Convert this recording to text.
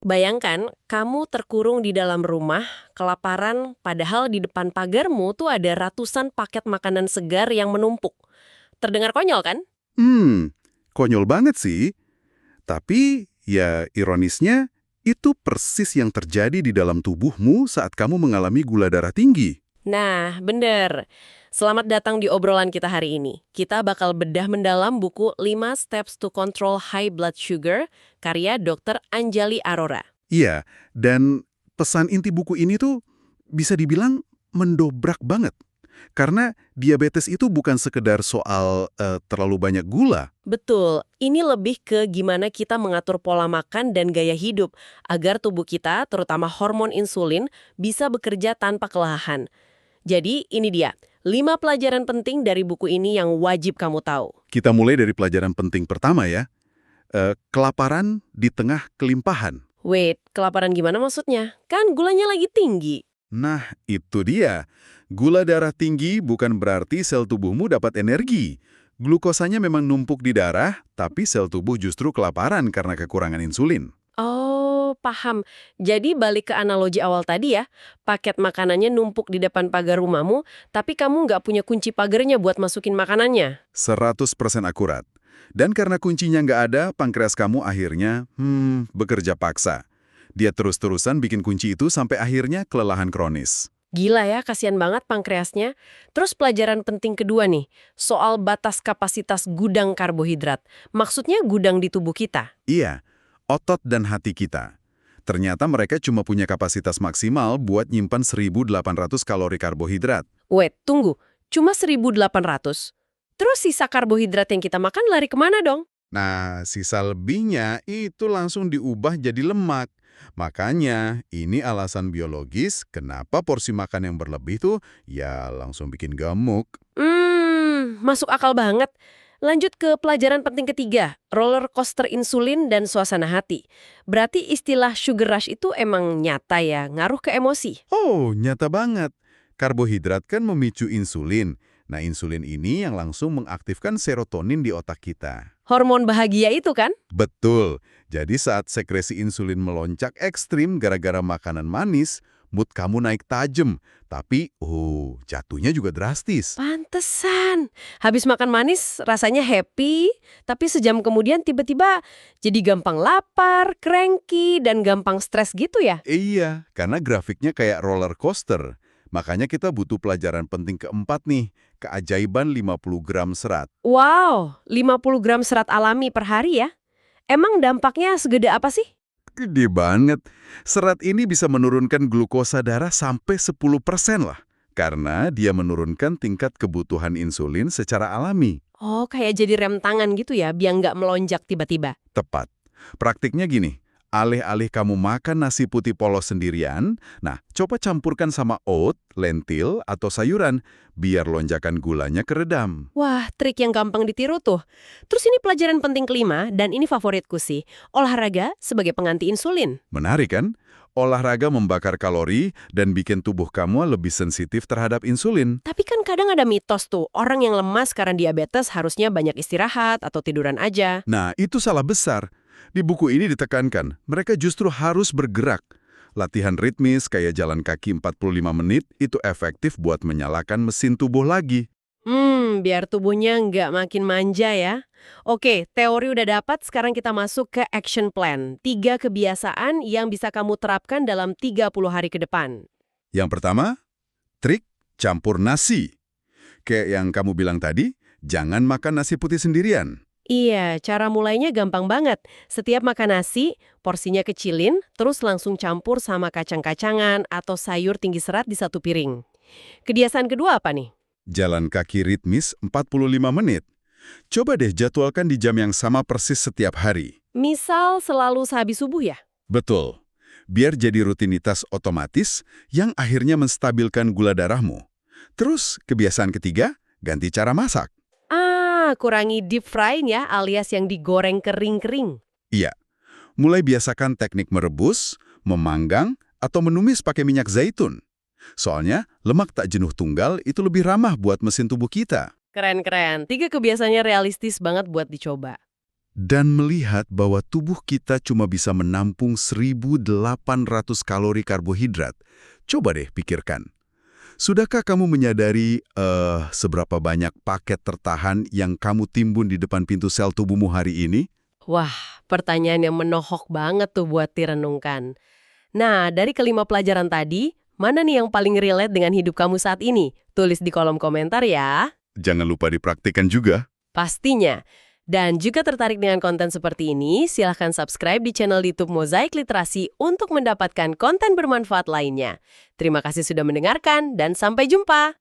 Bayangkan, kamu terkurung di dalam rumah, kelaparan, padahal di depan pagarmu tuh ada ratusan paket makanan segar yang menumpuk. Terdengar konyol kan? Hmm, konyol banget sih. Tapi, ya ironisnya, itu persis yang terjadi di dalam tubuhmu saat kamu mengalami gula darah tinggi. Nah, bener. Selamat datang di obrolan kita hari ini. Kita bakal bedah mendalam buku 5 Steps to Control High Blood Sugar, karya Dr. Anjali Arora. Iya, dan pesan inti buku ini tuh bisa dibilang mendobrak banget. Karena diabetes itu bukan sekedar soal terlalu banyak gula. Betul, ini lebih ke gimana kita mengatur pola makan dan gaya hidup agar tubuh kita, terutama hormon insulin, bisa bekerja tanpa kelelahan. Jadi, ini dia, 5 pelajaran penting dari buku ini yang wajib kamu tahu. Kita mulai dari pelajaran penting pertama ya, kelaparan di tengah kelimpahan. Wait, kelaparan gimana maksudnya? Kan gulanya lagi tinggi. Nah, itu dia. Gula darah tinggi bukan berarti sel tubuhmu dapat energi. Glukosanya memang numpuk di darah, tapi sel tubuh justru kelaparan karena kekurangan insulin. Oh, paham. Jadi balik ke analogi awal tadi ya, paket makanannya numpuk di depan pagar rumahmu, tapi kamu nggak punya kunci pagarnya buat masukin makanannya. 100% akurat. Dan karena kuncinya nggak ada, pankreas kamu akhirnya, bekerja paksa. Dia terus-terusan bikin kunci itu sampai akhirnya kelelahan kronis. Gila ya, kasihan banget pankreasnya. Terus pelajaran penting kedua nih, soal batas kapasitas gudang karbohidrat. Maksudnya gudang di tubuh kita. Iya, otot dan hati kita. Ternyata mereka cuma punya kapasitas maksimal buat nyimpan 1.800 kalori karbohidrat. Wait, tunggu. Cuma 1.800. Terus sisa karbohidrat yang kita makan lari kemana dong? Nah, sisa lebihnya itu langsung diubah jadi lemak. Makanya, ini alasan biologis kenapa porsi makan yang berlebih tuh ya langsung bikin gemuk. Masuk akal banget. Lanjut ke pelajaran penting ketiga, roller coaster insulin dan suasana hati. Berarti istilah sugar rush itu emang nyata ya, ngaruh ke emosi. Oh, nyata banget. Karbohidrat kan memicu insulin. Nah, insulin ini yang langsung mengaktifkan serotonin di otak kita. Hormon bahagia itu kan? Betul. Jadi saat sekresi insulin melonjak ekstrim gara-gara makanan manis, mood kamu naik tajam. Tapi, jatuhnya juga drastis. Pantesan. Habis makan manis rasanya happy, tapi sejam kemudian tiba-tiba jadi gampang lapar, cranky, dan gampang stres gitu ya? Iya, karena grafiknya kayak roller coaster. Makanya kita butuh pelajaran penting keempat nih, keajaiban 50 gram serat. Wow, 50 gram serat alami per hari ya? Emang dampaknya segede apa sih? Gede banget. Serat ini bisa menurunkan glukosa darah sampai 10% lah. Karena dia menurunkan tingkat kebutuhan insulin secara alami. Oh, kayak jadi rem tangan gitu ya, biar nggak melonjak tiba-tiba. Tepat. Praktiknya gini, alih-alih kamu makan nasi putih polos sendirian, nah coba campurkan sama oat, lentil, atau sayuran, biar lonjakan gulanya keredam. Wah, trik yang gampang ditiru tuh. Terus ini pelajaran penting kelima, dan ini favoritku sih. Olahraga sebagai pengganti insulin. Menarik kan? Olahraga membakar kalori dan bikin tubuh kamu lebih sensitif terhadap insulin. Tapi kan kadang ada mitos tuh, orang yang lemas karena diabetes harusnya banyak istirahat atau tiduran aja. Nah, itu salah besar. Di buku ini ditekankan, mereka justru harus bergerak. Latihan ritmis kayak jalan kaki 45 menit itu efektif buat menyalakan mesin tubuh lagi. Biar tubuhnya nggak makin manja ya. Oke, teori udah dapat, sekarang kita masuk ke action plan. 3 kebiasaan yang bisa kamu terapkan dalam 30 hari ke depan. Yang pertama, trik campur nasi. Kayak yang kamu bilang tadi, jangan makan nasi putih sendirian. Iya, cara mulainya gampang banget. Setiap makan nasi, porsinya kecilin, terus langsung campur sama kacang-kacangan atau sayur tinggi serat di satu piring. Kebiasaan kedua apa nih? Jalan kaki ritmis 45 menit. Coba deh jadwalkan di jam yang sama persis setiap hari. Misal selalu sehabis subuh ya? Betul. Biar jadi rutinitas otomatis yang akhirnya menstabilkan gula darahmu. Terus, kebiasaan ketiga, ganti cara masak. Kurangi deep fry ya, alias yang digoreng kering-kering. Iya, mulai biasakan teknik merebus, memanggang, atau menumis pakai minyak zaitun. Soalnya, lemak tak jenuh tunggal itu lebih ramah buat mesin tubuh kita. Keren-keren. 3 kebiasaannya realistis banget buat dicoba. Dan melihat bahwa tubuh kita cuma bisa menampung 1.800 kalori karbohidrat. Coba deh pikirkan. Sudahkah kamu menyadari seberapa banyak paket tertahan yang kamu timbun di depan pintu sel tubuhmu hari ini? Wah, pertanyaan yang menohok banget tuh buat direnungkan. Nah, dari kelima pelajaran tadi, mana nih yang paling relate dengan hidup kamu saat ini? Tulis di kolom komentar ya. Jangan lupa dipraktikkan juga. Pastinya. Dan juga tertarik dengan konten seperti ini, silahkan subscribe di channel YouTube Mozaik Literasi untuk mendapatkan konten bermanfaat lainnya. Terima kasih sudah mendengarkan, dan sampai jumpa!